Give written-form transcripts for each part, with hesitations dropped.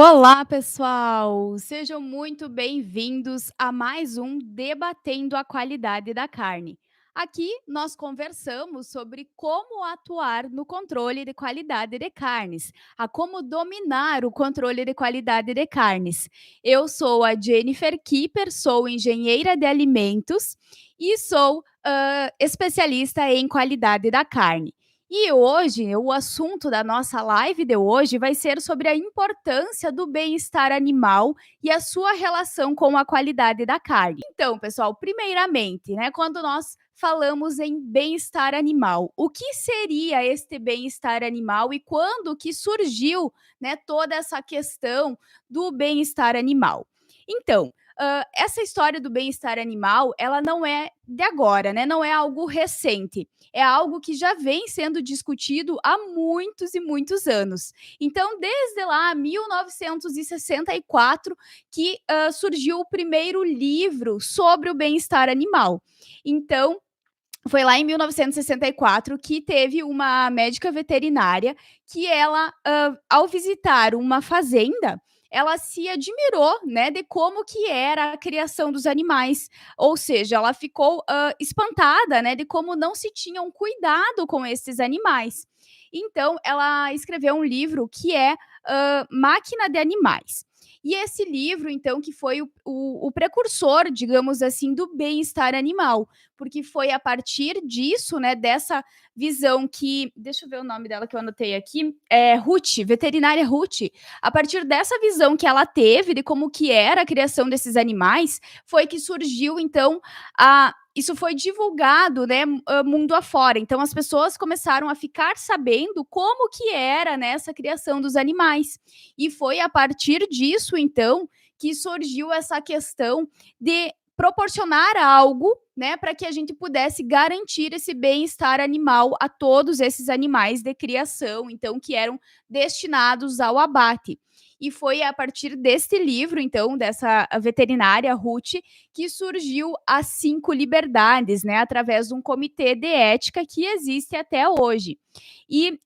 Olá, pessoal! Sejam muito bem-vindos a mais um Debatendo a Qualidade da Carne. Aqui nós conversamos sobre como atuar no controle de qualidade de carnes, a como dominar o controle de qualidade de carnes. Eu sou a Jennifer Kipper, sou engenheira de alimentos e sou especialista em qualidade da carne. E hoje, o assunto da nossa live de hoje vai ser sobre a importância do bem-estar animal e a sua relação com a qualidade da carne. Então, pessoal, primeiramente, né, quando nós falamos em bem-estar animal, o que seria este bem-estar animal e quando que surgiu, né, toda essa questão do bem-estar animal? Então, essa história do bem-estar animal, ela não é de agora, né? Não é algo recente, é algo que já vem sendo discutido há muitos e muitos anos. Então, desde lá, 1964, que surgiu o primeiro livro sobre o bem-estar animal. Então, foi lá em 1964 que teve uma médica veterinária que ela, ao visitar uma fazenda, ela se admirou, né, de como que era a criação dos animais. Ou seja, ela ficou, espantada, né, de como não se tinha um cuidado com esses animais. Então ela escreveu um livro que é, Máquina de Animais. E esse livro, então, que foi o precursor, digamos assim, do bem-estar animal, porque foi a partir disso, né, dessa visão que, deixa eu ver o nome dela que eu anotei aqui, é Ruth, veterinária Ruth. A partir dessa visão que ela teve de como que era a criação desses animais, foi que surgiu então a isso foi divulgado, né, mundo afora. Então as pessoas começaram a ficar sabendo como que era, né, essa criação dos animais. E foi a partir disso, então, que surgiu essa questão de proporcionar algo, né, para que a gente pudesse garantir esse bem-estar animal a todos esses animais de criação, então, que eram destinados ao abate. E foi a partir deste livro, então, dessa veterinária Ruth, que surgiu as 5 liberdades, né, através de um comitê de ética que existe até hoje. E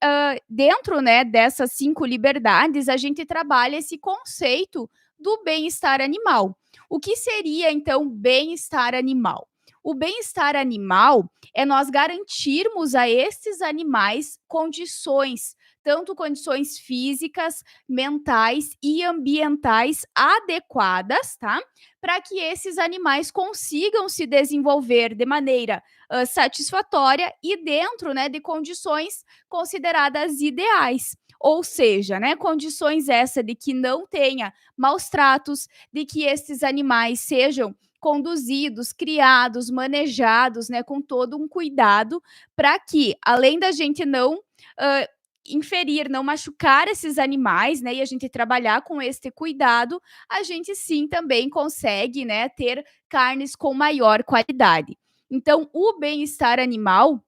dentro, né, dessas 5 liberdades, a gente trabalha esse conceito do bem-estar animal. O que seria, então, bem-estar animal? O bem-estar animal é nós garantirmos a esses animais condições, tanto condições físicas, mentais e ambientais adequadas, tá? Para que esses animais consigam se desenvolver de maneira satisfatória e dentro, né, de condições consideradas ideais. Ou seja, né, condições essa de que não tenha maus tratos, de que esses animais sejam conduzidos, criados, manejados, né, com todo um cuidado, para que, além da gente não uh, inferir, não machucar esses animais, né, e a gente trabalhar com este cuidado, a gente sim também consegue, né, ter carnes com maior qualidade. Então, o bem-estar animal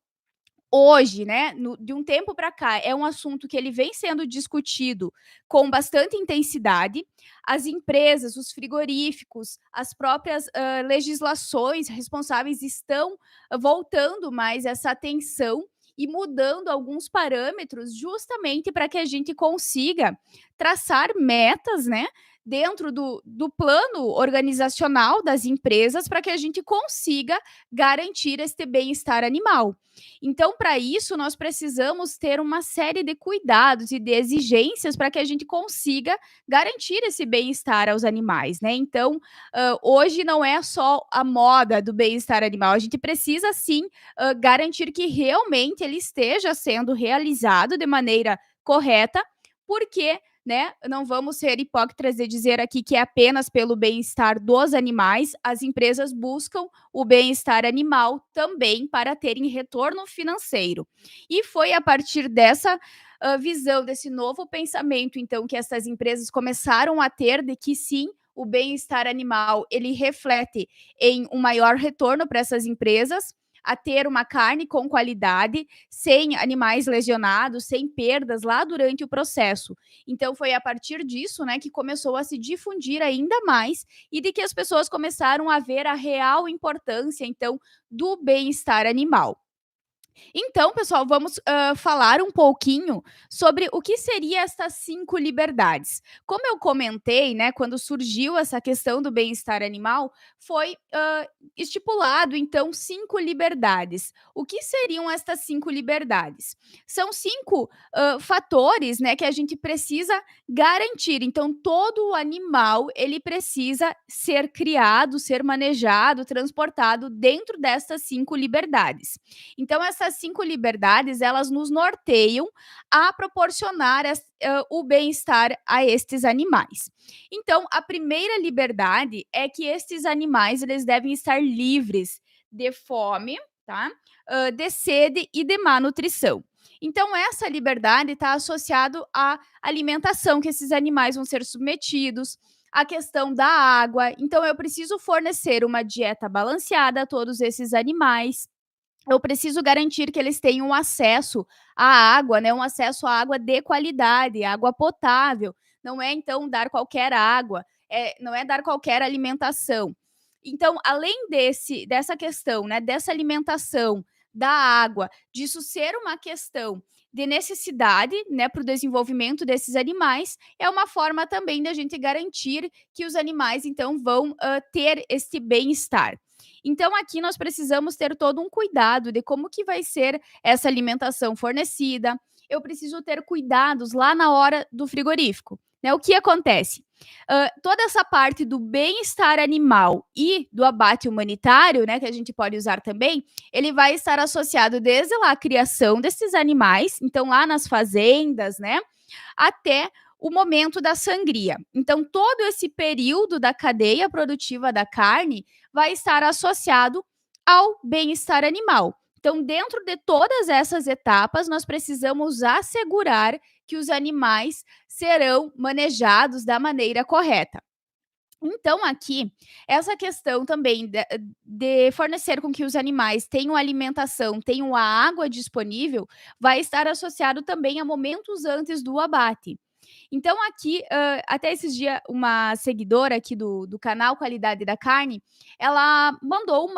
hoje, né, de um tempo para cá, é um assunto que ele vem sendo discutido com bastante intensidade. As empresas, os frigoríficos, as próprias legislações responsáveis estão voltando mais essa atenção e mudando alguns parâmetros justamente para que a gente consiga traçar metas, né, dentro do plano organizacional das empresas para que a gente consiga garantir este bem-estar animal. Então, para isso, nós precisamos ter uma série de cuidados e de exigências para que a gente consiga garantir esse bem-estar aos animais, né? Então, hoje não é só a moda do bem-estar animal, a gente precisa sim garantir que realmente ele esteja sendo realizado de maneira correta, porque, né, não vamos ser hipócritas e dizer aqui que é apenas pelo bem-estar dos animais, as empresas buscam o bem-estar animal também para terem retorno financeiro. E foi a partir dessa visão, desse novo pensamento, então, que essas empresas começaram a ter de que sim, o bem-estar animal ele reflete em um maior retorno para essas empresas, a ter uma carne com qualidade, sem animais lesionados, sem perdas lá durante o processo. Então foi a partir disso, né, que começou a se difundir ainda mais e de que as pessoas começaram a ver a real importância, então, do bem-estar animal. Então, pessoal, vamos falar um pouquinho sobre o que seria estas 5 liberdades. Como eu comentei, né, quando surgiu essa questão do bem-estar animal, foi estipulado, então, 5 liberdades. O que seriam estas 5 liberdades? São 5 fatores, né, que a gente precisa garantir. Então, todo animal ele precisa ser criado, ser manejado, transportado dentro destas 5 liberdades. Então, essas 5 liberdades, elas nos norteiam a proporcionar o bem-estar a estes animais. Então, a primeira liberdade é que estes animais eles devem estar livres de fome, tá? De sede e de má nutrição. Então, essa liberdade está associada à alimentação que esses animais vão ser submetidos, a questão da água. Então, eu preciso fornecer uma dieta balanceada a todos esses animais. Eu preciso garantir que eles tenham acesso à água, né, um acesso à água de qualidade, água potável. Não é, então, dar qualquer água, não é dar qualquer alimentação. Então, além dessa questão, né, dessa alimentação, da água, disso ser uma questão de necessidade, né, para o desenvolvimento desses animais, é uma forma também da gente garantir que os animais, então, vão ter esse bem-estar. Então, aqui nós precisamos ter todo um cuidado de como que vai ser essa alimentação fornecida. Eu preciso ter cuidados lá na hora do frigorífico. Né? O que acontece? Toda essa parte do bem-estar animal e do abate humanitário, né, que a gente pode usar também, ele vai estar associado desde lá a criação desses animais, então lá nas fazendas, né, até o momento da sangria. Então, todo esse período da cadeia produtiva da carne vai estar associado ao bem-estar animal. Então, dentro de todas essas etapas, nós precisamos assegurar que os animais serão manejados da maneira correta. Então, aqui, essa questão também de fornecer com que os animais tenham alimentação, tenham a água disponível, vai estar associado também a momentos antes do abate. Então, aqui, até esses dias, uma seguidora aqui do canal Qualidade da Carne, ela mandou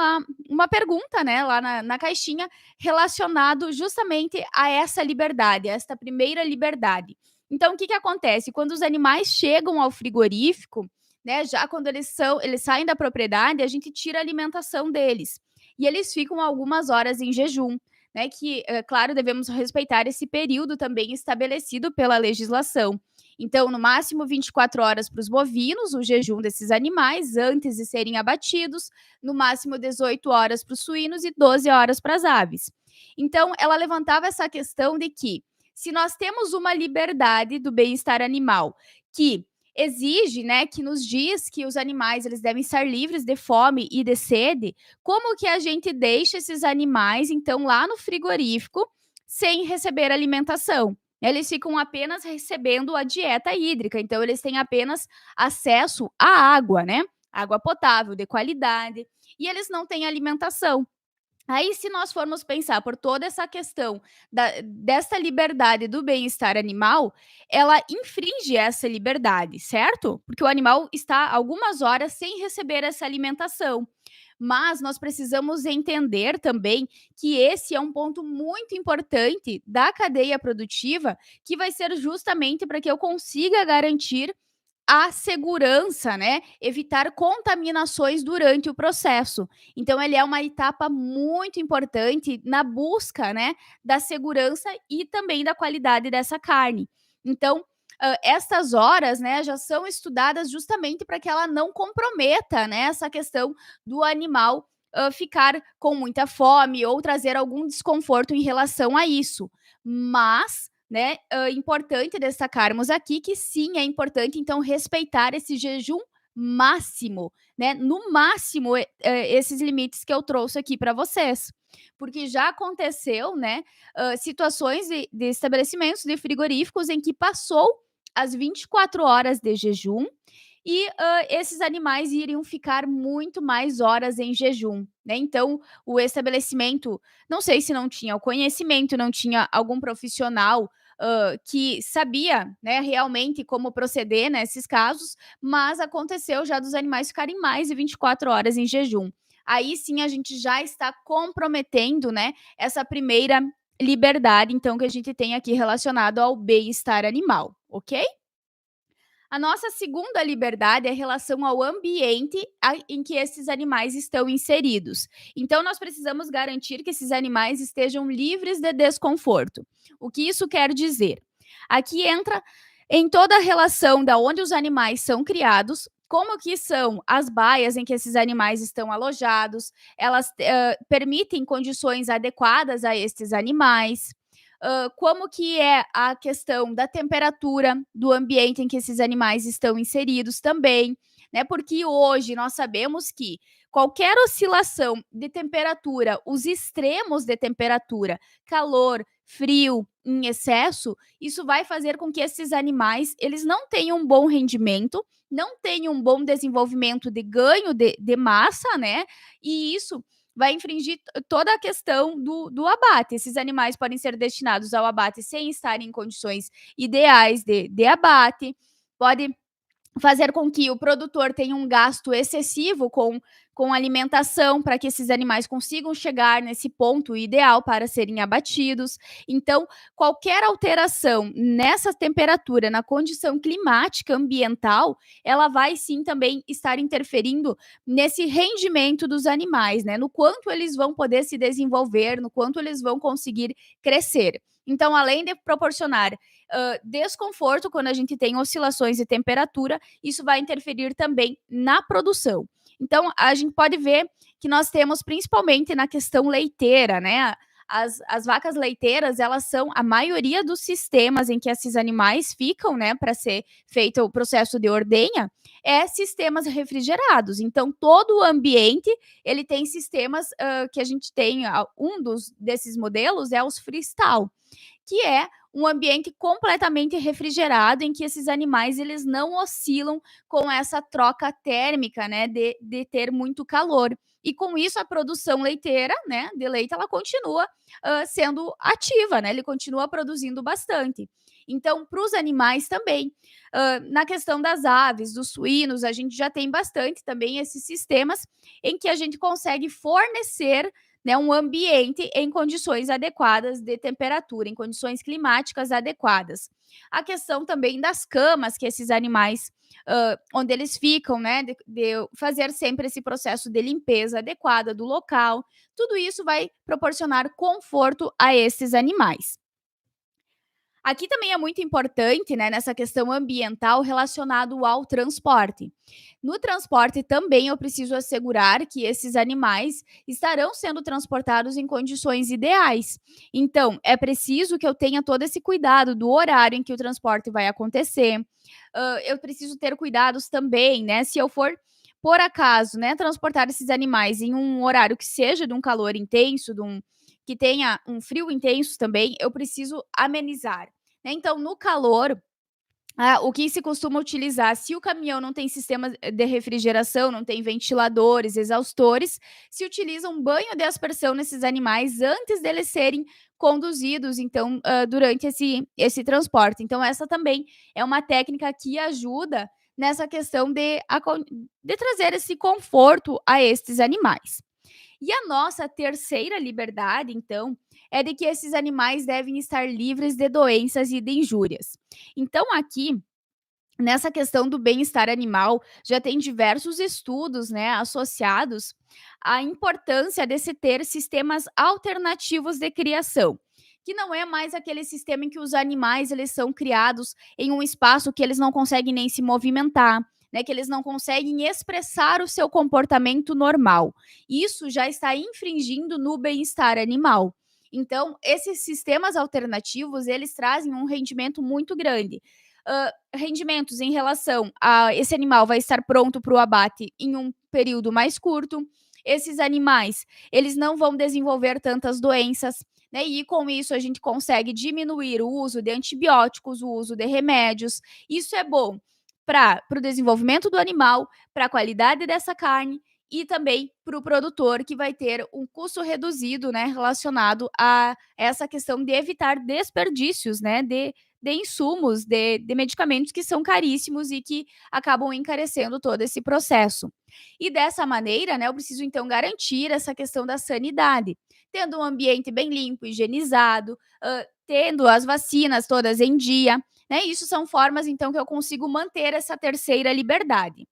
uma pergunta, né, lá na caixinha, relacionado justamente a essa liberdade, a esta primeira liberdade. Então, o que acontece? Quando os animais chegam ao frigorífico, né, já quando eles saem da propriedade, a gente tira a alimentação deles. E eles ficam algumas horas em jejum, né, que, claro, devemos respeitar esse período também estabelecido pela legislação. Então, no máximo 24 horas para os bovinos, o jejum desses animais antes de serem abatidos, no máximo 18 horas para os suínos e 12 horas para as aves. Então, ela levantava essa questão de que, se nós temos uma liberdade do bem-estar animal que exige, né, que nos diz que os animais eles devem estar livres de fome e de sede, como que a gente deixa esses animais, então, lá no frigorífico, sem receber alimentação? Eles ficam apenas recebendo a dieta hídrica, então eles têm apenas acesso à água, né? Água potável, de qualidade, e eles não têm alimentação. Aí, se nós formos pensar por toda essa questão dessa liberdade do bem-estar animal, ela infringe essa liberdade, certo? Porque o animal está algumas horas sem receber essa alimentação. Mas nós precisamos entender também que esse é um ponto muito importante da cadeia produtiva, que vai ser justamente para que eu consiga garantir a segurança, né, evitar contaminações durante o processo. Então ele é uma etapa muito importante na busca, né, da segurança e também da qualidade dessa carne. Então, estas horas, né, já são estudadas justamente para que ela não comprometa, né, essa questão do animal, ficar com muita fome ou trazer algum desconforto em relação a isso. Mas né, importante destacarmos aqui que sim, é importante então respeitar esse jejum máximo, né, no máximo, esses limites que eu trouxe aqui para vocês. Porque já aconteceu, né, situações de estabelecimentos de frigoríficos em que passou as 24 horas de jejum e, esses animais iriam ficar muito mais horas em jejum, né. Então, o estabelecimento, não sei se não tinha o conhecimento, não tinha algum profissional, que sabia, né, realmente como proceder nesses casos, mas aconteceu já dos animais ficarem mais de 24 horas em jejum. aí sim a gente já está comprometendo, né, essa primeira liberdade, então, que a gente tem aqui relacionado ao bem-estar animal, ok? A nossa segunda liberdade é em relação ao ambiente em que esses animais estão inseridos. Então, nós precisamos garantir que esses animais estejam livres de desconforto. O que isso quer dizer? Aqui entra em toda a relação da onde os animais são criados, como que são as baias em que esses animais estão alojados, elas permitem condições adequadas a estes animais, como que é a questão da temperatura do ambiente em que esses animais estão inseridos também, né? Porque hoje nós sabemos que qualquer oscilação de temperatura, os extremos de temperatura, calor, frio em excesso, isso vai fazer com que esses animais eles não tenham um bom rendimento, não tenham um bom desenvolvimento de ganho de massa, né? E isso vai infringir toda a questão do abate. Esses animais podem ser destinados ao abate sem estar em condições ideais de abate, pode fazer com que o produtor tenha um gasto excessivo com alimentação para que esses animais consigam chegar nesse ponto ideal para serem abatidos. Então, qualquer alteração nessa temperatura, na condição climática ambiental, ela vai sim também estar interferindo nesse rendimento dos animais, né? No quanto eles vão poder se desenvolver, no quanto eles vão conseguir crescer. Então, além de proporcionar desconforto quando a gente tem oscilações de temperatura, isso vai interferir também na produção. Então, a gente pode ver que nós temos, principalmente na questão leiteira, né? As vacas leiteiras, elas são a maioria dos sistemas em que esses animais ficam, né, para ser feito o processo de ordenha, é sistemas refrigerados. Então, todo o ambiente, ele tem sistemas que a gente tem, desses modelos é os freestyle, que é um ambiente completamente refrigerado em que esses animais eles não oscilam com essa troca térmica, né, de ter muito calor. E com isso a produção leiteira, né, de leite, ela continua sendo ativa, né? Ele continua produzindo bastante. Então, para os animais também, na questão das aves, dos suínos, a gente já tem bastante também esses sistemas em que a gente consegue fornecer, né, um ambiente em condições adequadas de temperatura, em condições climáticas adequadas. A questão também das camas que esses animais, onde eles ficam, né, de fazer sempre esse processo de limpeza adequada do local, tudo isso vai proporcionar conforto a esses animais. Aqui também é muito importante, né, nessa questão ambiental relacionado ao transporte. No transporte também eu preciso assegurar que esses animais estarão sendo transportados em condições ideais. Então, é preciso que eu tenha todo esse cuidado do horário em que o transporte vai acontecer. Eu preciso ter cuidados também, né, se eu for por acaso, né, transportar esses animais em um horário que seja de um calor intenso, que tenha um frio intenso também, eu preciso amenizar, né. Então, no calor, o que se costuma utilizar, se o caminhão não tem sistema de refrigeração, não tem ventiladores, exaustores, se utiliza um banho de aspersão nesses animais antes deles serem conduzidos, então, durante esse transporte. Então essa também é uma técnica que ajuda nessa questão de trazer esse conforto a estes animais. E a nossa terceira liberdade, então, é de que esses animais devem estar livres de doenças e de injúrias. Então, aqui, nessa questão do bem-estar animal, já tem diversos estudos, né, associados à importância de se ter sistemas alternativos de criação, que não é mais aquele sistema em que os animais eles são criados em um espaço que eles não conseguem nem se movimentar, né, que eles não conseguem expressar o seu comportamento normal. Isso já está infringindo no bem-estar animal. Então, esses sistemas alternativos, eles trazem um rendimento muito grande. Rendimentos em relação a esse animal vai estar pronto para o abate em um período mais curto. Esses animais, eles não vão desenvolver tantas doenças, né? E com isso a gente consegue diminuir o uso de antibióticos, o uso de remédios. Isso é bom para o desenvolvimento do animal, para a qualidade dessa carne e também para o produtor, que vai ter um custo reduzido, né, relacionado a essa questão de evitar desperdícios, né, de insumos, de medicamentos que são caríssimos e que acabam encarecendo todo esse processo. E dessa maneira, né, eu preciso então garantir essa questão da sanidade, tendo um ambiente bem limpo, higienizado, tendo as vacinas todas em dia, né? Isso são formas então que eu consigo manter essa terceira liberdade.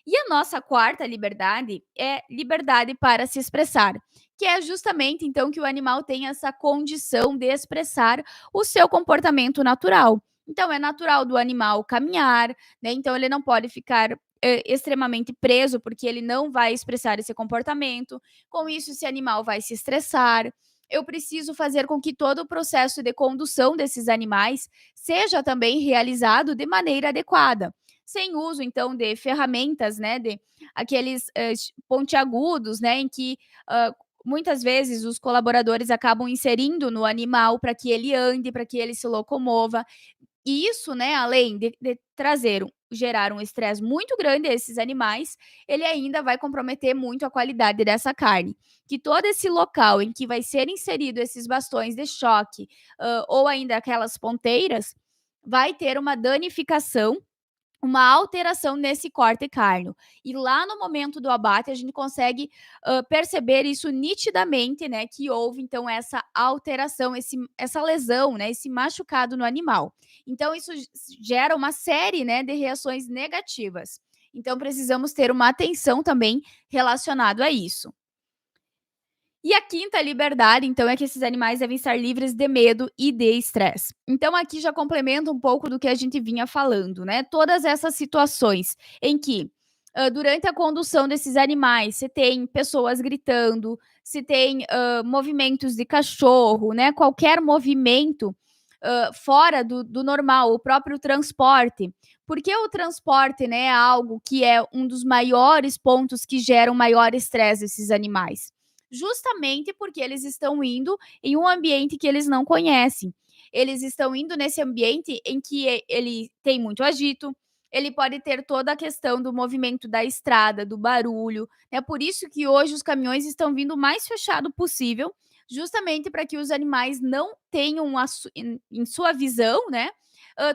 E a nossa quarta liberdade é liberdade para se expressar, que é justamente então que o animal tem essa condição de expressar o seu comportamento natural. Então, é natural do animal caminhar, né? Então, ele não pode ficar extremamente preso, porque ele não vai expressar esse comportamento. Com isso, esse animal vai se estressar. Eu preciso fazer com que todo o processo de condução desses animais seja também realizado de maneira adequada, sem uso então de ferramentas, né, de aqueles pontiagudos, né, em que muitas vezes os colaboradores acabam inserindo no animal para que ele ande, para que ele se locomova. E isso, né, além de trazer gerar um estresse muito grande a esses animais, ele ainda vai comprometer muito a qualidade dessa carne. Que todo esse local em que vai ser inserido esses bastões de choque, ou ainda aquelas ponteiras, vai ter uma danificação, uma alteração nesse corte cárneo. E lá no momento do abate, a gente consegue perceber isso nitidamente, né? Que houve, então, essa alteração, essa lesão, né? Esse machucado no animal. Então, isso gera uma série, né, de reações negativas. Então, precisamos ter uma atenção também relacionado a isso. E a quinta liberdade, então, é que esses animais devem estar livres de medo e de estresse. Então, aqui já complementa um pouco do que a gente vinha falando, né? Todas essas situações em que, durante a condução desses animais, se tem pessoas gritando, se tem movimentos de cachorro, né? Qualquer movimento fora do normal, o próprio transporte. Porque o transporte, né, é algo que é um dos maiores pontos que geram maior estresse desses animais, justamente porque eles estão indo em um ambiente que eles não conhecem. Eles estão indo nesse ambiente em que ele tem muito agito, ele pode ter toda a questão do movimento da estrada, do barulho. É por isso que hoje os caminhões estão vindo o mais fechado possível, justamente para que os animais não tenham em sua visão, né,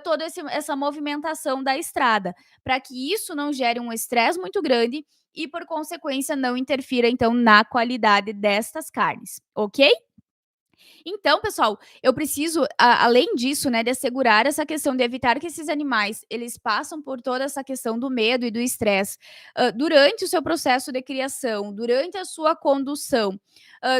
toda essa movimentação da estrada, para que isso não gere um estresse muito grande e, por consequência, não interfira, então, na qualidade destas carnes, ok? Então, pessoal, eu preciso, além disso, né, de assegurar essa questão de evitar que esses animais, eles passam por toda essa questão do medo e do estresse, durante o seu processo de criação, durante a sua condução,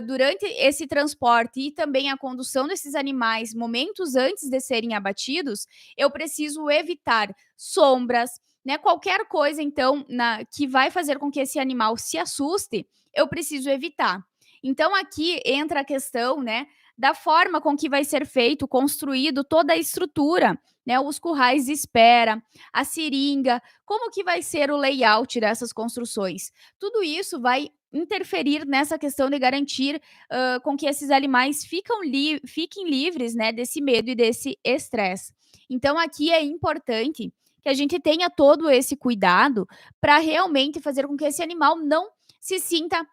durante esse transporte e também a condução desses animais, momentos antes de serem abatidos, eu preciso evitar sombras, né, qualquer coisa, então, que vai fazer com que esse animal se assuste, eu preciso evitar. Então, aqui entra a questão, né, da forma com que vai ser feito, construído toda a estrutura, né, os currais de espera, a seringa, como que vai ser o layout dessas construções. Tudo isso vai interferir nessa questão de garantir com que esses animais fiquem livres, né, desse medo e desse estresse. Então, aqui é importante que a gente tenha todo esse cuidado para realmente fazer com que esse animal não se sinta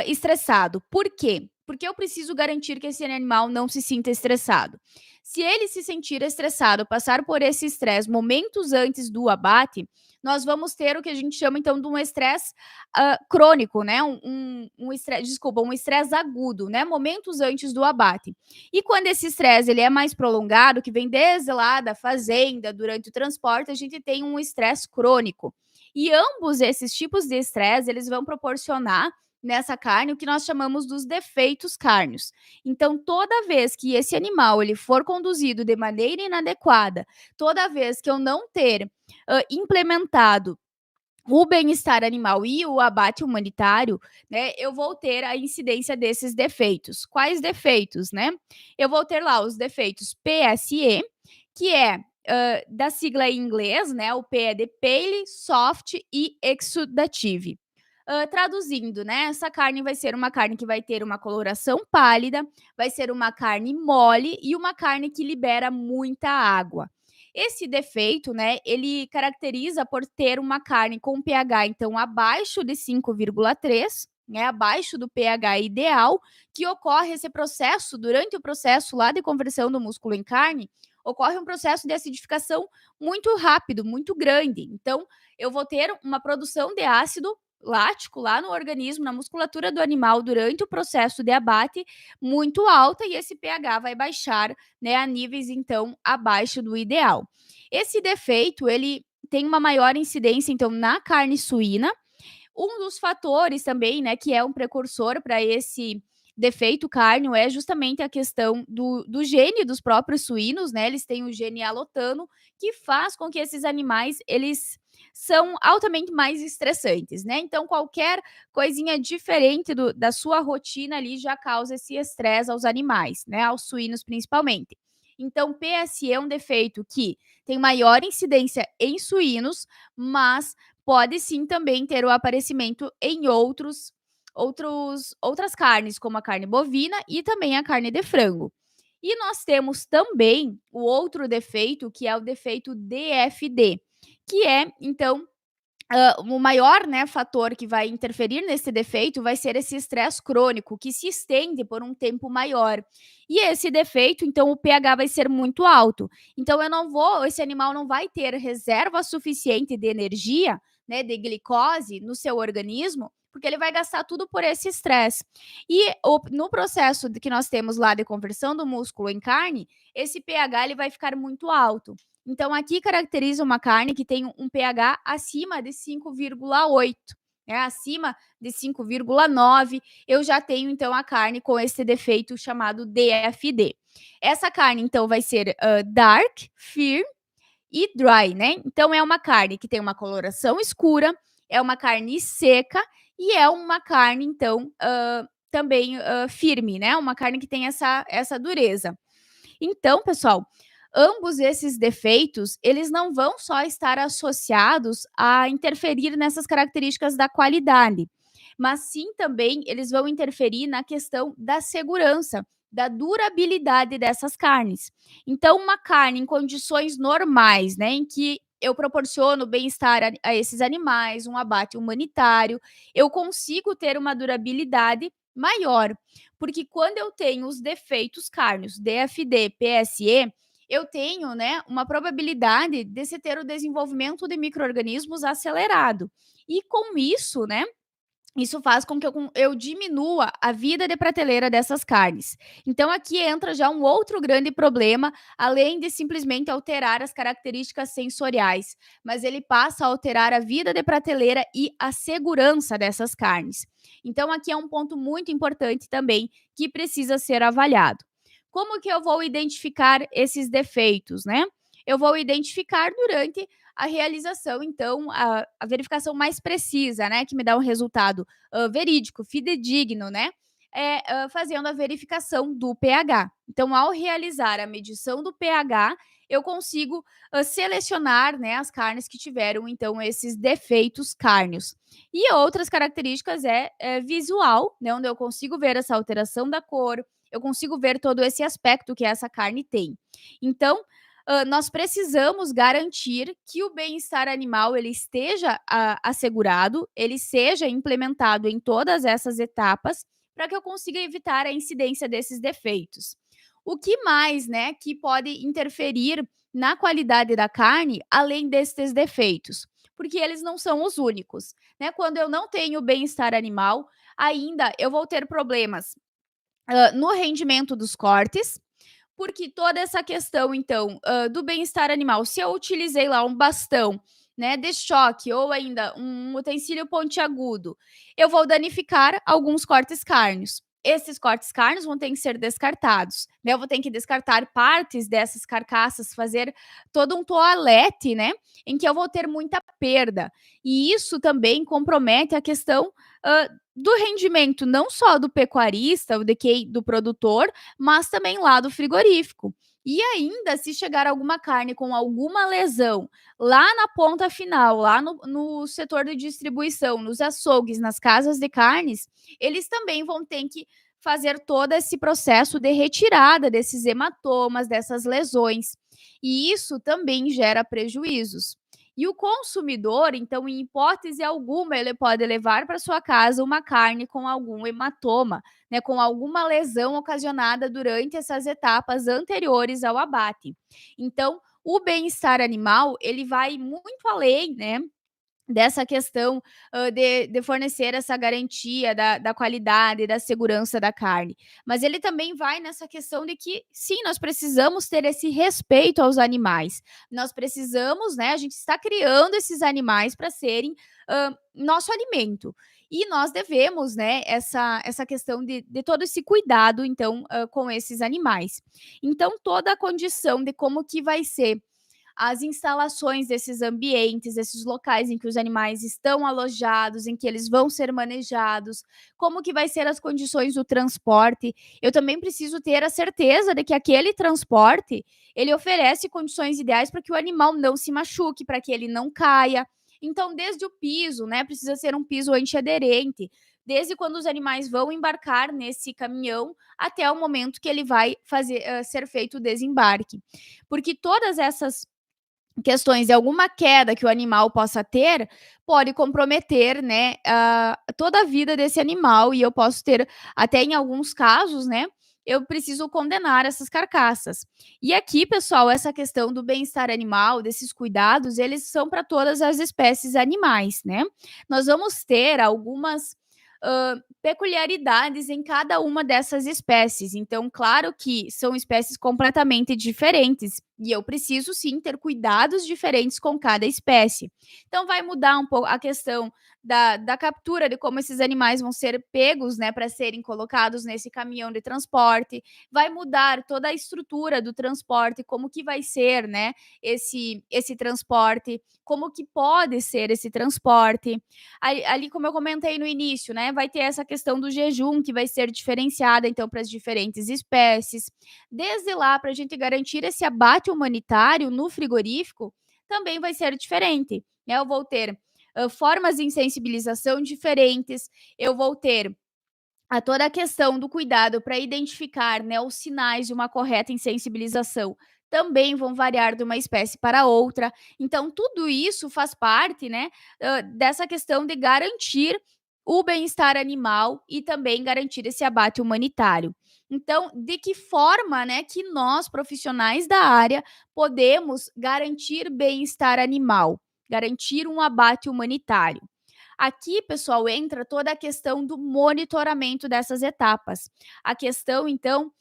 estressado. Por quê? Porque eu preciso garantir que esse animal não se sinta estressado. Se ele se sentir estressado, passar por esse estresse momentos antes do abate, nós vamos ter o que a gente chama então de um estresse crônico, né? Um estresse, desculpa, um estresse agudo, né? Momentos antes do abate. E quando esse estresse ele é mais prolongado, que vem desde lá da fazenda, durante o transporte, a gente tem um estresse crônico. E ambos esses tipos de estresse, eles vão proporcionar nessa carne o que nós chamamos dos defeitos cárneos. Então, toda vez que esse animal ele for conduzido de maneira inadequada, toda vez que eu não ter implementado o bem-estar animal e o abate humanitário, né, eu vou ter a incidência desses defeitos. Quais defeitos, né? Eu vou ter lá os defeitos PSE, que é da sigla em inglês, né? O P é de pale, soft e exudative. Traduzindo, né, essa carne vai ser uma carne que vai ter uma coloração pálida, vai ser uma carne mole e uma carne que libera muita água. Esse defeito, né, ele caracteriza por ter uma carne com pH, então, abaixo de 5,3, né, abaixo do pH ideal, que ocorre esse processo, durante o processo lá de conversão do músculo em carne, ocorre um processo de acidificação muito rápido, muito grande. Então, eu vou ter uma produção de ácido lático lá no organismo, na musculatura do animal, durante o processo de abate, muito alta, e esse pH vai baixar, né, a níveis, então, abaixo do ideal. Esse defeito, ele tem uma maior incidência, então, na carne suína. Um dos fatores também, né, que é um precursor para esse defeito cárneo é justamente a questão do gene dos próprios suínos, né? Eles têm o gene alotano, que faz com que esses animais, eles são altamente mais estressantes, né? Então, qualquer coisinha diferente da sua rotina ali já causa esse estresse aos animais, né? Aos suínos principalmente. Então, PSE é um defeito que tem maior incidência em suínos, mas pode sim também ter o aparecimento em outras carnes, como a carne bovina e também a carne de frango. E nós temos também o outro defeito, que é o defeito DFD, que é, então, o maior, né, fator que vai interferir nesse defeito vai ser esse estresse crônico, que se estende por um tempo maior. E esse defeito, então, o pH vai ser muito alto. Então, esse animal não vai ter reserva suficiente de energia, né, de glicose no seu organismo, porque ele vai gastar tudo por esse estresse. E no processo que nós temos lá de conversão do músculo em carne, esse pH ele vai ficar muito alto. Então, aqui caracteriza uma carne que tem um pH acima de 5,8, né? Acima de 5,9, eu já tenho, então, a carne com esse defeito chamado DFD. Essa carne, então, vai ser dark, firm e dry, né? Então, é uma carne que tem uma coloração escura, é uma carne seca e é uma carne, então, também firme, né? Uma carne que tem essa dureza. Então, pessoal, ambos esses defeitos, eles não vão só estar associados a interferir nessas características da qualidade, mas sim também eles vão interferir na questão da segurança, da durabilidade dessas carnes. Então, uma carne em condições normais, né, em que eu proporciono bem-estar a esses animais, um abate humanitário, eu consigo ter uma durabilidade maior. Porque quando eu tenho os defeitos cárneos, DFD, PSE, eu tenho, né, uma probabilidade de se ter o desenvolvimento de micro-organismos acelerado. E com isso, né, isso faz com que eu diminua a vida de prateleira dessas carnes. Então, aqui entra já um outro grande problema, além de simplesmente alterar as características sensoriais, mas ele passa a alterar a vida de prateleira e a segurança dessas carnes. Então, aqui é um ponto muito importante também que precisa ser avaliado. Como que eu vou identificar esses defeitos, né? Eu vou identificar durante a realização, então, a verificação mais precisa, né, que me dá um resultado verídico, fidedigno, né, fazendo a verificação do pH. Então, ao realizar a medição do pH, eu consigo selecionar, né, as carnes que tiveram, então, esses defeitos cárneos. E outras características é visual, né, onde eu consigo ver essa alteração da cor, eu consigo ver todo esse aspecto que essa carne tem. Então, nós precisamos garantir que o bem-estar animal ele esteja assegurado, ele seja implementado em todas essas etapas, para que eu consiga evitar a incidência desses defeitos. O que mais, né, que pode interferir na qualidade da carne, além destes defeitos? Porque eles não são os únicos, né? Quando eu não tenho bem-estar animal, ainda eu vou ter problemas no rendimento dos cortes, porque toda essa questão, então, do bem-estar animal, se eu utilizei lá um bastão, né, de choque ou ainda um utensílio pontiagudo, eu vou danificar alguns cortes cárneos. Esses cortes cárneos vão ter que ser descartados, né? Eu vou ter que descartar partes dessas carcaças, fazer todo um toalete, né? Em que eu vou ter muita perda. E isso também compromete a questão do rendimento, não só do pecuarista, o DQ do produtor, mas também lá do frigorífico. E ainda, se chegar alguma carne com alguma lesão lá na ponta final, lá no setor de distribuição, nos açougues, nas casas de carnes, eles também vão ter que fazer todo esse processo de retirada desses hematomas, dessas lesões. E isso também gera prejuízos. E o consumidor, então, em hipótese alguma, ele pode levar para sua casa uma carne com algum hematoma, né, com alguma lesão ocasionada durante essas etapas anteriores ao abate. Então, o bem-estar animal, ele vai muito além, né, dessa questão, de fornecer essa garantia da qualidade, da segurança da carne. Mas ele também vai nessa questão de que, sim, nós precisamos ter esse respeito aos animais. Nós precisamos, né, a gente está criando esses animais para serem, nosso alimento. E nós devemos, né, essa questão de todo esse cuidado, então, com esses animais. Então toda a condição de como que vai ser as instalações desses ambientes, esses locais em que os animais estão alojados, em que eles vão ser manejados, como que vai ser as condições do transporte. Eu também preciso ter a certeza de que aquele transporte, ele oferece condições ideais para que o animal não se machuque, para que ele não caia. Então, desde o piso, né, precisa ser um piso antiaderente, desde quando os animais vão embarcar nesse caminhão até o momento que ele vai ser feito o desembarque. Porque todas essas questões de alguma queda que o animal possa ter, pode comprometer, né, toda a vida desse animal e eu posso ter, até em alguns casos, né, eu preciso condenar essas carcaças. E aqui, pessoal, essa questão do bem-estar animal, desses cuidados, eles são para todas as espécies animais, né. Nós vamos ter algumas, peculiaridades em cada uma dessas espécies. Então, claro que são espécies completamente diferentes e eu preciso sim ter cuidados diferentes com cada espécie. Então, vai mudar um pouco a questão da captura, de como esses animais vão ser pegos, né, para serem colocados nesse caminhão de transporte. Vai mudar toda a estrutura do transporte, como que vai ser, né, esse transporte, como que pode ser esse transporte. Ali, como eu comentei no início, né, vai ter essa questão do jejum que vai ser diferenciada, então, para as diferentes espécies. Desde lá, para a gente garantir esse abate humanitário no frigorífico, também vai ser diferente, né? Eu vou ter formas de insensibilização diferentes, eu vou ter toda a questão do cuidado para identificar, né, os sinais de uma correta insensibilização também vão variar de uma espécie para outra. Então, tudo isso faz parte, né, dessa questão de garantir o bem-estar animal e também garantir esse abate humanitário. Então, de que forma, né, que nós, profissionais da área, podemos garantir bem-estar animal, garantir um abate humanitário? Aqui, pessoal, entra toda a questão do monitoramento dessas etapas. A questão, então,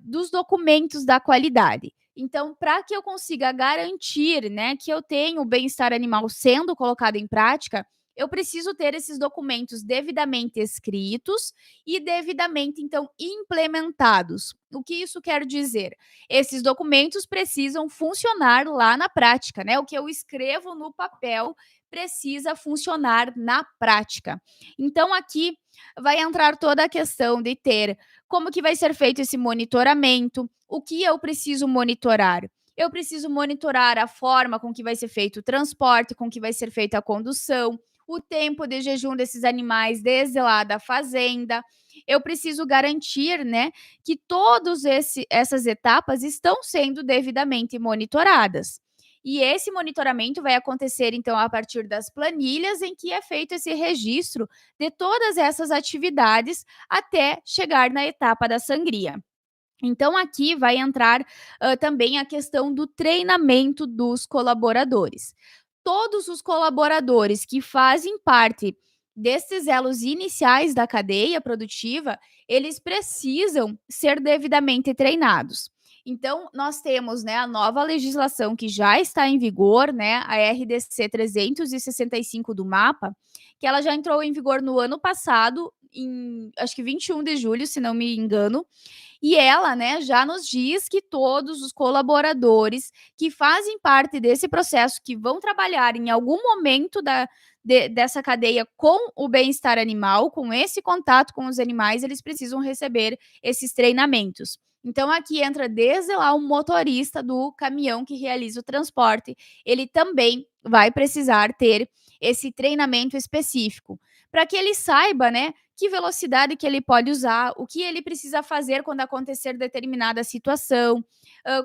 dos documentos da qualidade. Então, para que eu consiga garantir, né, que eu tenho o bem-estar animal sendo colocado em prática, eu preciso ter esses documentos devidamente escritos e devidamente, então, implementados. O que isso quer dizer? Esses documentos precisam funcionar lá na prática, né? O que eu escrevo no papel precisa funcionar na prática. Então aqui vai entrar toda a questão de ter como que vai ser feito esse monitoramento, o que eu preciso monitorar. Eu preciso monitorar a forma com que vai ser feito o transporte, com que vai ser feita a condução, o tempo de jejum desses animais desde lá da fazenda. Eu preciso garantir, né, que todas essas etapas estão sendo devidamente monitoradas. E esse monitoramento vai acontecer, então, a partir das planilhas em que é feito esse registro de todas essas atividades até chegar na etapa da sangria. Então, aqui vai entrar também a questão do treinamento dos colaboradores. Todos os colaboradores que fazem parte desses elos iniciais da cadeia produtiva, eles precisam ser devidamente treinados. Então, nós temos, né, a nova legislação que já está em vigor, né, a RDC 365 do MAPA, que ela já entrou em vigor no ano passado, em acho que 21 de julho, se não me engano, e ela, né, já nos diz que todos os colaboradores que fazem parte desse processo, que vão trabalhar em algum momento dessa cadeia com o bem-estar animal, com esse contato com os animais, eles precisam receber esses treinamentos. Então, aqui entra desde lá o motorista do caminhão que realiza o transporte, ele também vai precisar ter esse treinamento específico, para que ele saiba, né, que velocidade que ele pode usar, o que ele precisa fazer quando acontecer determinada situação,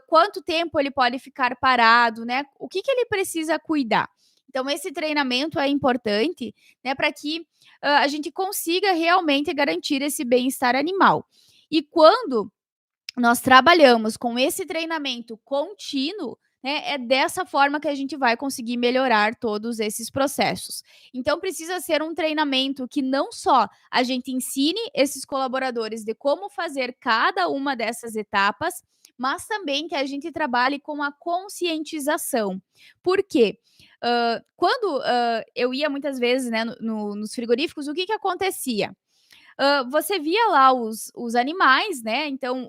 quanto tempo ele pode ficar parado, né? O que ele precisa cuidar. Então esse treinamento é importante, né, para que, a gente consiga realmente garantir esse bem-estar animal. E quando nós trabalhamos com esse treinamento contínuo, né, é dessa forma que a gente vai conseguir melhorar todos esses processos. Então precisa ser um treinamento que não só a gente ensine esses colaboradores de como fazer cada uma dessas etapas, mas também que a gente trabalhe com a conscientização. Por quê? Quando, eu ia muitas vezes, né, nos frigoríficos, o que que acontecia? Você via lá os animais, né, então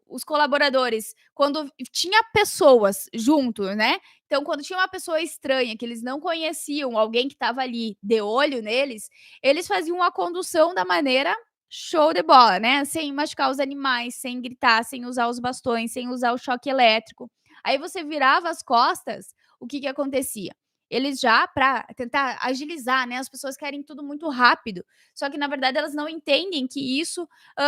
os colaboradores, quando tinha pessoas junto, né, então quando tinha uma pessoa estranha, que eles não conheciam, alguém que estava ali de olho neles, eles faziam a condução da maneira show de bola, né, sem machucar os animais, sem gritar, sem usar os bastões, sem usar o choque elétrico. Aí você virava as costas, o que que acontecia? Eles já para tentar agilizar, né, as pessoas querem tudo muito rápido, só que na verdade elas não entendem que isso,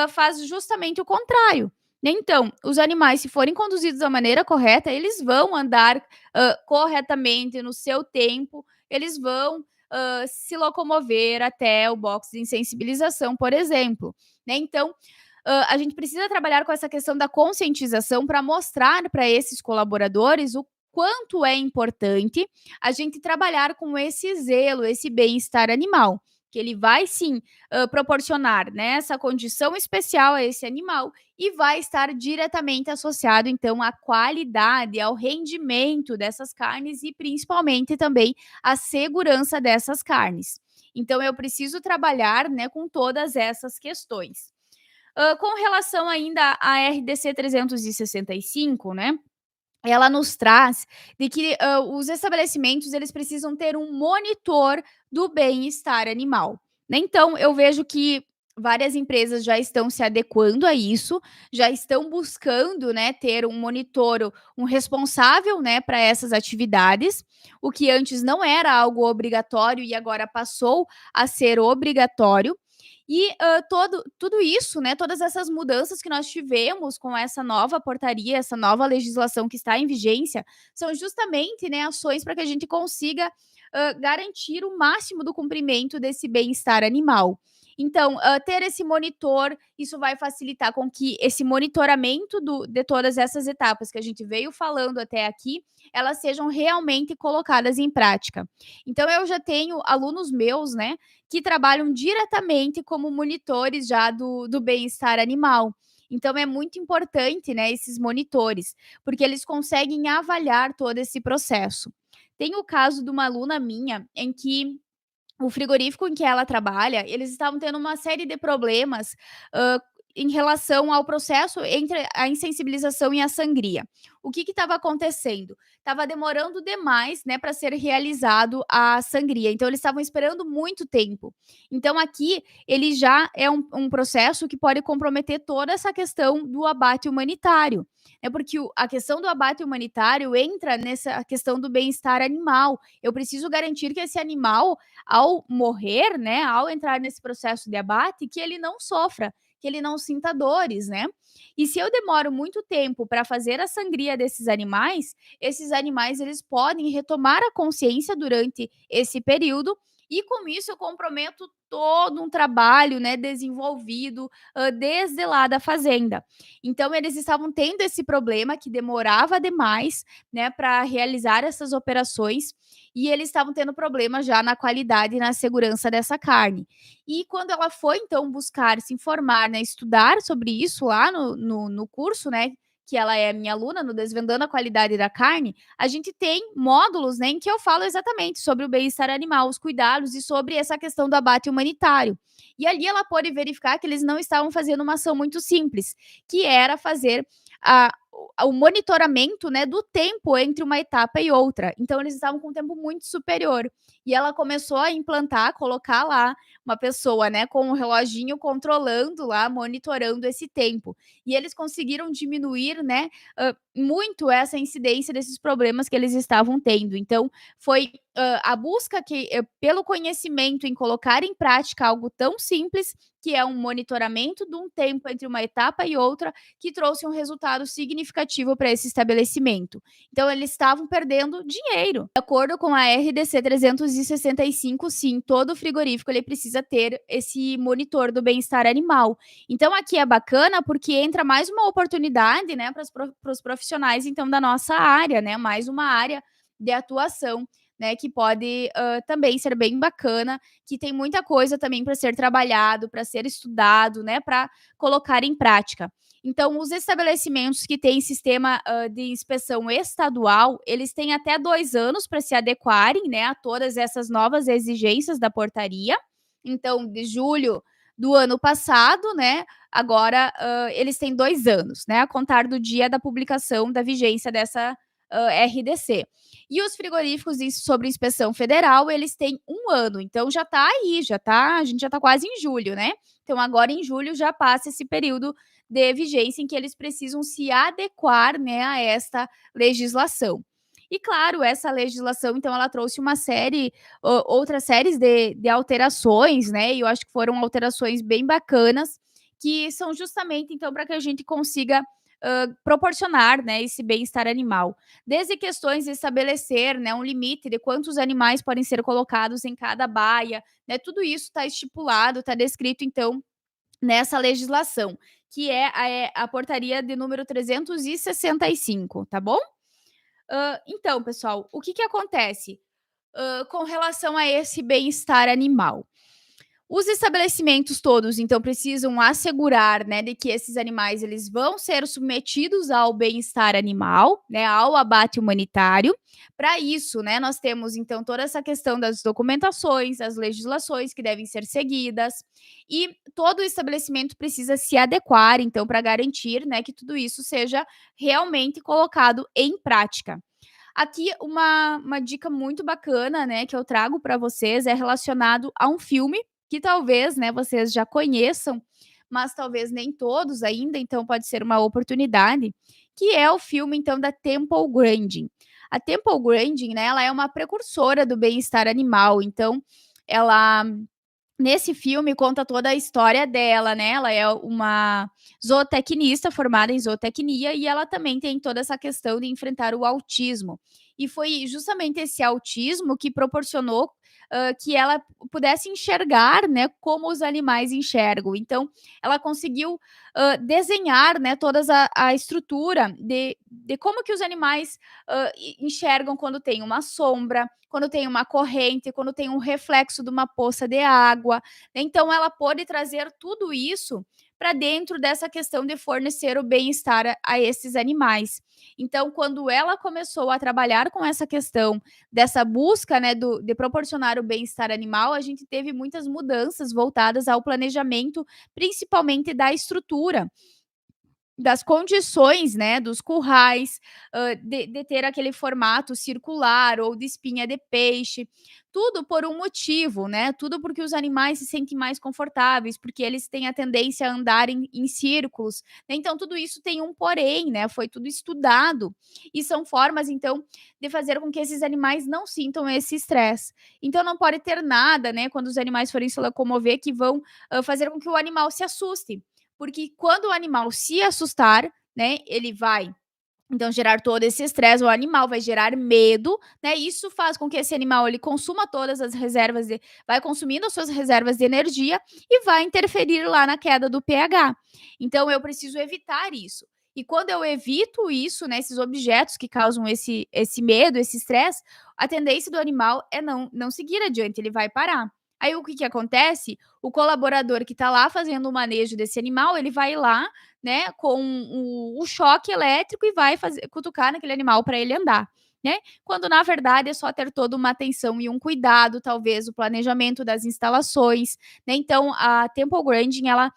faz justamente o contrário, né. Então, os animais se forem conduzidos da maneira correta, eles vão andar, corretamente no seu tempo, eles vão, se locomover até o box de insensibilização, por exemplo, né. Então, a gente precisa trabalhar com essa questão da conscientização para mostrar para esses colaboradores o quanto é importante a gente trabalhar com esse zelo, esse bem-estar animal, que ele vai sim, proporcionar, né, essa condição especial a esse animal e vai estar diretamente associado, então, à qualidade, ao rendimento dessas carnes e principalmente também à segurança dessas carnes. Então eu preciso trabalhar, né, com todas essas questões. Com relação ainda à RDC 365, né, ela nos traz de que, os estabelecimentos eles precisam ter um monitor do bem-estar animal, né. Então eu vejo que várias empresas já estão se adequando a isso, já estão buscando, né, ter um monitor, um responsável, né, para essas atividades, o que antes não era algo obrigatório e agora passou a ser obrigatório. E, tudo isso, né, todas essas mudanças que nós tivemos com essa nova portaria, essa nova legislação que está em vigência, são justamente, né, ações para que a gente consiga, garantir o máximo do cumprimento desse bem-estar animal. Então, ter esse monitor, isso vai facilitar com que esse monitoramento de todas essas etapas que a gente veio falando até aqui, elas sejam realmente colocadas em prática. Então eu já tenho alunos meus, né, que trabalham diretamente como monitores já do bem-estar animal. Então é muito importante, né, esses monitores, porque eles conseguem avaliar todo esse processo. Tem o caso de uma aluna minha em que o frigorífico em que ela trabalha, eles estavam tendo uma série de problemas, hã, em relação ao processo entre a insensibilização e a sangria. O que estava acontecendo? Estava demorando demais, né, para ser realizado a sangria, então eles estavam esperando muito tempo. Então aqui, ele já é um processo que pode comprometer toda essa questão do abate humanitário, né, porque a questão do abate humanitário entra nessa questão do bem-estar animal. Eu preciso garantir que esse animal ao morrer, né, ao entrar nesse processo de abate, que ele não sofra, que ele não sinta dores, né. E se eu demoro muito tempo para fazer a sangria desses animais, esses animais eles podem retomar a consciência durante esse período e com isso eu comprometo todo um trabalho, né, desenvolvido, desde lá da fazenda. Então eles estavam tendo esse problema que demorava demais, né, para realizar essas operações e eles estavam tendo problema já na qualidade e na segurança dessa carne. E quando ela foi então buscar se informar, né, estudar sobre isso lá no curso, né, que ela é minha aluna, no Desvendando a Qualidade da Carne, a gente tem módulos, né, em que eu falo exatamente sobre o bem-estar animal, os cuidados e sobre essa questão do abate humanitário. E ali ela pôde verificar que eles não estavam fazendo uma ação muito simples, que era fazer a o monitoramento, né, do tempo entre uma etapa e outra. Então eles estavam com um tempo muito superior. E ela começou a implantar, colocar lá uma pessoa, né, com um reloginho controlando lá, monitorando esse tempo. E eles conseguiram diminuir, né, muito essa incidência desses problemas que eles estavam tendo. Então foi, a busca que pelo conhecimento em colocar em prática algo tão simples, que é um monitoramento de um tempo entre uma etapa e outra, que trouxe um resultado significativo significativo para esse estabelecimento. Então, eles estavam perdendo dinheiro. De acordo com a RDC 365, sim, todo frigorífico ele precisa ter esse monitor do bem-estar animal. Então, aqui é bacana porque entra mais uma oportunidade, né, para os profissionais, então, da nossa área, né, mais uma área de atuação, né, que pode também ser bem bacana, que tem muita coisa também para ser trabalhado, para ser estudado, né, para colocar em prática. Então, os estabelecimentos que têm sistema de inspeção estadual, eles têm até 2 anos para se adequarem, né, a todas essas novas exigências da portaria. Então, de julho do ano passado, né, agora eles têm 2 anos, né, a contar do dia da publicação da vigência dessa RDC. E os frigoríficos sobre inspeção federal, eles têm 1 ano, então já está aí, a gente já está quase em julho, né? Então agora em julho já passa esse período de vigência em que eles precisam se adequar, né, a esta legislação. E claro, essa legislação, então, ela trouxe uma série, outras séries de alterações, né? E eu acho que foram alterações bem bacanas, que são justamente, então, para que a gente consiga proporcionar, né, esse bem-estar animal. Desde questões de estabelecer, né, um limite de quantos animais podem ser colocados em cada baia, né? Tudo isso está estipulado, está descrito, então, nessa legislação, que é a portaria de número 365, tá bom? Então, pessoal, o que que acontece com relação a esse bem-estar animal? Os estabelecimentos todos, então, precisam assegurar, né, de que esses animais eles vão ser submetidos ao bem-estar animal, né, ao abate humanitário. Para isso, né, nós temos então toda essa questão das documentações, as legislações que devem ser seguidas e todo o estabelecimento precisa se adequar, então, para garantir, né, que tudo isso seja realmente colocado em prática. Aqui uma dica muito bacana, né, que eu trago para vocês é relacionado a um filme que talvez, né, vocês já conheçam, mas talvez nem todos ainda, então pode ser uma oportunidade, que é o filme então da Temple Grandin. A Temple Grandin, né, ela é uma precursora do bem-estar animal, então ela nesse filme conta toda a história dela, né, ela é uma zootecnista formada em zootecnia e ela também tem toda essa questão de enfrentar o autismo. E foi justamente esse autismo que proporcionou, que ela pudesse enxergar, né, como os animais enxergam. Então, ela conseguiu, desenhar, né, todas a estrutura de como que os animais, enxergam quando tem uma sombra, quando tem uma corrente, quando tem um reflexo de uma poça de água. Então, ela pôde trazer tudo isso para dentro dessa questão de fornecer o bem-estar a esses animais. Então, quando ela começou a trabalhar com essa questão dessa busca, né, de proporcionar o bem-estar animal, a gente teve muitas mudanças voltadas ao planejamento, principalmente da estrutura das condições, né, dos currais, de ter aquele formato circular ou de espinha de peixe, tudo por um motivo, né, tudo porque os animais se sentem mais confortáveis, porque eles têm a tendência a andar em círculos, né, então tudo isso tem um porém, né, foi tudo estudado, e são formas, então, de fazer com que esses animais não sintam esse estresse. Então não pode ter nada, né, quando os animais forem se locomover que vão, fazer com que o animal se assuste. Porque quando o animal se assustar, né, ele vai então gerar todo esse estresse, o animal vai gerar medo, né? Isso faz com que esse animal ele consuma todas as reservas de, vai consumindo as suas reservas de energia e vai interferir lá na queda do pH. Então eu preciso evitar isso. E quando eu evito isso, né, esses objetos que causam esse medo, esse estresse, a tendência do animal é não seguir adiante, ele vai parar. Aí o que que acontece? O colaborador que está lá fazendo o manejo desse animal, ele vai lá, né, com o choque elétrico e vai fazer cutucar naquele animal para ele andar, né? Quando na verdade é só ter toda uma atenção e um cuidado, talvez o planejamento das instalações, né? Então a Temple Grandin ela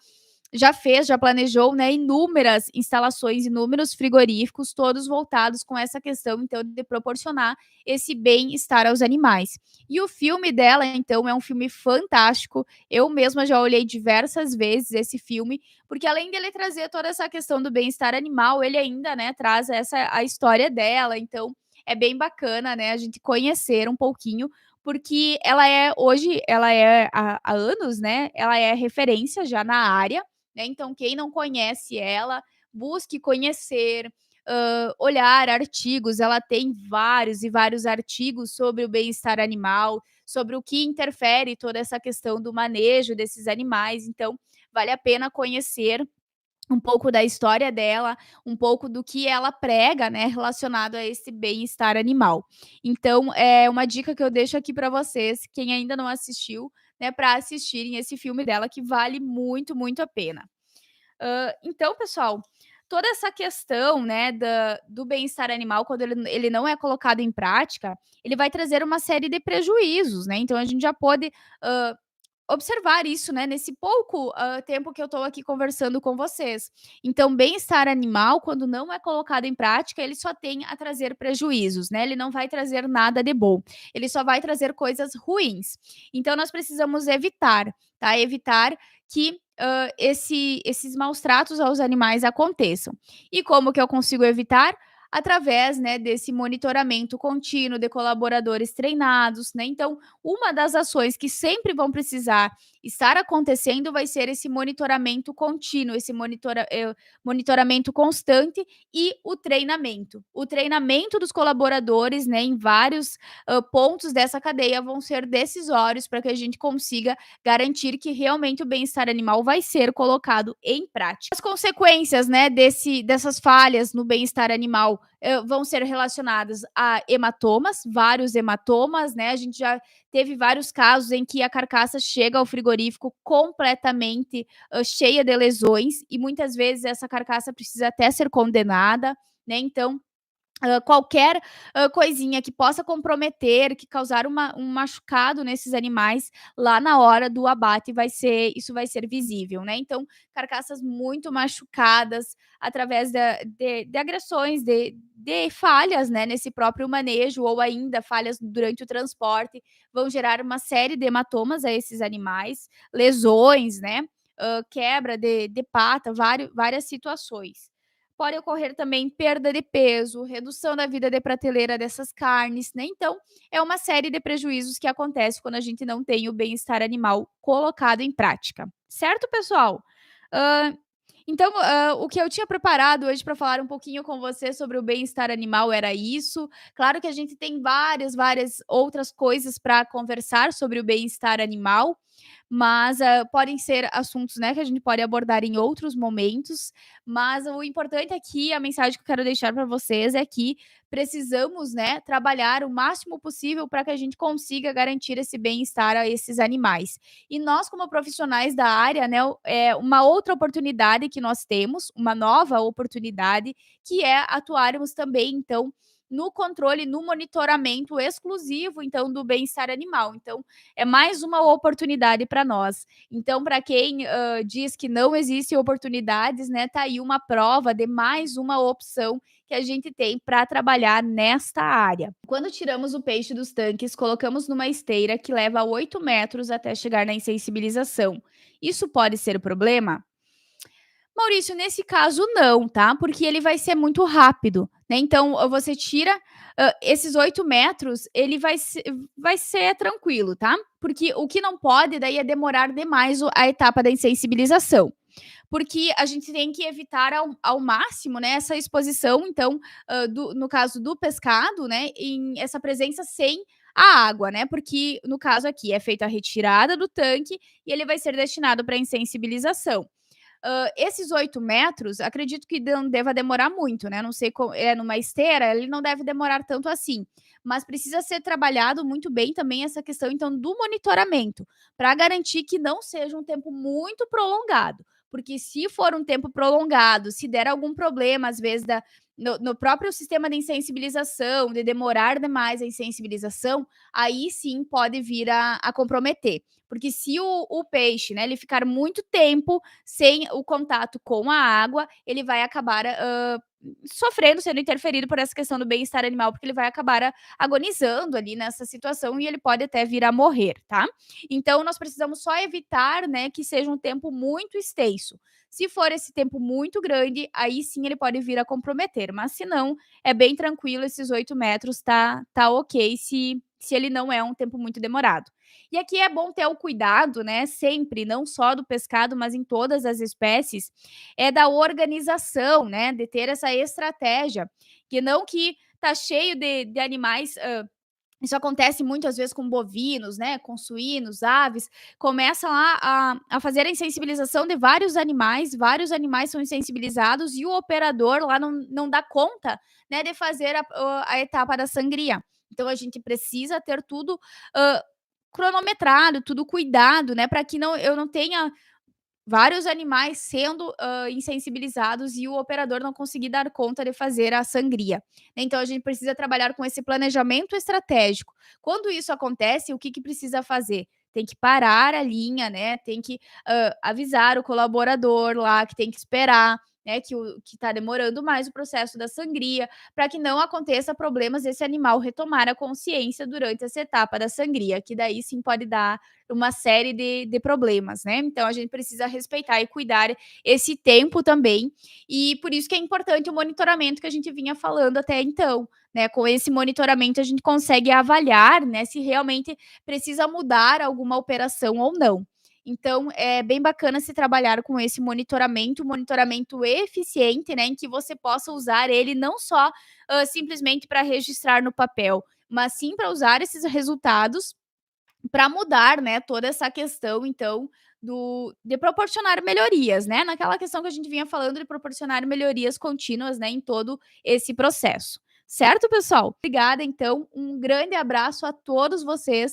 já planejou, né, inúmeras instalações, inúmeros frigoríficos, todos voltados com essa questão, então, de proporcionar esse bem-estar aos animais. E o filme dela, então, é um filme fantástico. Eu mesma já olhei diversas vezes esse filme, porque além dele trazer toda essa questão do bem-estar animal, ele ainda, né, traz a história dela. Então, é bem bacana, né, a gente conhecer um pouquinho, porque ela é hoje, ela é há anos, né, ela é referência já na área, né? Então, quem não conhece ela, busque conhecer, olhar artigos, ela tem vários e vários artigos sobre o bem-estar animal, sobre o que interfere toda essa questão do manejo desses animais, então vale a pena conhecer um pouco da história dela, um pouco do que ela prega, né, relacionado a esse bem-estar animal. Então, é uma dica que eu deixo aqui para vocês, quem ainda não assistiu, né, para assistirem esse filme dela que vale muito, muito a pena. Então, pessoal, toda essa questão, né, do bem-estar animal, quando ele não é colocado em prática, ele vai trazer uma série de prejuízos, né? Então a gente já pode observar isso, né, nesse pouco, tempo que eu estou aqui conversando com vocês. Então, bem-estar animal, quando não é colocado em prática, ele só tem a trazer prejuízos, né, ele não vai trazer nada de bom, ele só vai trazer coisas ruins. Então nós precisamos evitar, tá, evitar que, esses maus tratos aos animais aconteçam. E como que eu consigo evitar? Através, né, desse monitoramento contínuo de colaboradores treinados, né, então uma das ações que sempre vão precisar estar acontecendo vai ser esse monitoramento contínuo, esse monitoramento constante e o treinamento. O treinamento dos colaboradores, né, em vários pontos dessa cadeia vão ser decisórios para que a gente consiga garantir que realmente o bem-estar animal vai ser colocado em prática. As consequências, né, dessas falhas no bem-estar animal vão ser relacionadas a hematomas, vários hematomas, né? A gente já teve vários casos em que a carcaça chega ao frigorífico completamente cheia de lesões e muitas vezes essa carcaça precisa até ser condenada, né? Então, qualquer coisinha que possa comprometer, que causar um machucado nesses animais, lá na hora do abate isso vai ser visível, né. Então, carcaças muito machucadas através de agressões, de falhas, né, nesse próprio manejo ou ainda falhas durante o transporte, vão gerar uma série de hematomas a esses animais, lesões, né, quebra de pata, várias situações. Pode ocorrer também perda de peso, redução da vida de prateleira dessas carnes, né? Então, é uma série de prejuízos que acontece quando a gente não tem o bem-estar animal colocado em prática. Certo, pessoal? Hã, então, o que eu tinha preparado hoje para falar um pouquinho com você sobre o bem-estar animal era isso. Claro que a gente tem várias outras coisas para conversar sobre o bem-estar animal, mas, podem ser assuntos, né, que a gente pode abordar em outros momentos, mas o importante aqui, a mensagem que eu quero deixar para vocês é que precisamos, né, trabalhar o máximo possível para que a gente consiga garantir esse bem-estar a esses animais. E nós como profissionais da área, né, é uma outra oportunidade que nós temos, uma nova oportunidade, que é atuarmos também, então, no controle, no monitoramento exclusivo, então, do bem-estar animal. Então, é mais uma oportunidade para nós. Então, para quem, diz que não existe oportunidades, né, tá aí uma prova de mais uma opção que a gente tem para trabalhar nesta área. Quando tiramos o peixe dos tanques, colocamos numa esteira que leva 8 metros até chegar na insensibilização. Isso pode ser problema? Maurício, nesse caso não, tá? Porque ele vai ser muito rápido, né? Então, você tira esses 8 metros, ele vai ser tranquilo, tá? Porque o que não pode daí é demorar demais a etapa da insensibilização. Porque a gente tem que evitar ao máximo, né, essa exposição, então, no caso do pescado, né, em essa presença sem a água, né? Porque no caso aqui é feita a retirada do tanque e ele vai ser destinado para insensibilização. Esses 8 metros, acredito que não deva demorar muito, né, não sei numa esteira, ele não deve demorar tanto assim, mas precisa ser trabalhado muito bem também essa questão, então, do monitoramento, para garantir que não seja um tempo muito prolongado, porque se for um tempo prolongado, se der algum problema, às vezes no próprio sistema de insensibilização, de demorar demais a insensibilização, aí sim pode vir a comprometer. Porque se o peixe, né, ele ficar muito tempo sem o contato com a água, ele vai acabar, sofrendo, sendo interferido por essa questão do bem-estar animal, porque ele vai acabar agonizando ali nessa situação e ele pode até vir a morrer, tá? Então nós precisamos só evitar, né, que seja um tempo muito extenso. Se for esse tempo muito grande, aí sim ele pode vir a comprometer, mas se não, é bem tranquilo, esses 8 metros tá ok se ele não é um tempo muito demorado. E aqui é bom ter o cuidado, né, sempre, não só do pescado, mas em todas as espécies, é da organização, né, de ter essa estratégia, que não que tá cheio de animais, isso acontece muitas vezes com bovinos, né, com suínos, aves, começa lá a fazer a insensibilização de vários animais são insensibilizados e o operador lá não dá conta, né, de fazer a etapa da sangria. Então a gente precisa ter tudo, hã, cronometrado, tudo cuidado, né, para que eu não tenha vários animais sendo, insensibilizados e o operador não conseguir dar conta de fazer a sangria. Então a gente precisa trabalhar com esse planejamento estratégico. Quando isso acontece, o que que precisa fazer? Tem que parar a linha, né, tem que, avisar o colaborador lá que tem que esperar, né, que está demorando mais o processo da sangria, para que não aconteça problemas desse animal retomar a consciência durante essa etapa da sangria, que daí sim pode dar uma série de problemas, né. Então a gente precisa respeitar e cuidar esse tempo também, e por isso que é importante o monitoramento que a gente vinha falando até então, né. Com esse monitoramento a gente consegue avaliar, né, se realmente precisa mudar alguma operação ou não. Então é bem bacana se trabalhar com esse monitoramento eficiente, né, em que você possa usar ele não só, simplesmente para registrar no papel, mas sim para usar esses resultados para mudar, né, toda essa questão então de proporcionar melhorias, né, naquela questão que a gente vinha falando de proporcionar melhorias contínuas, né, em todo esse processo. Certo, pessoal? Obrigada então, um grande abraço a todos vocês.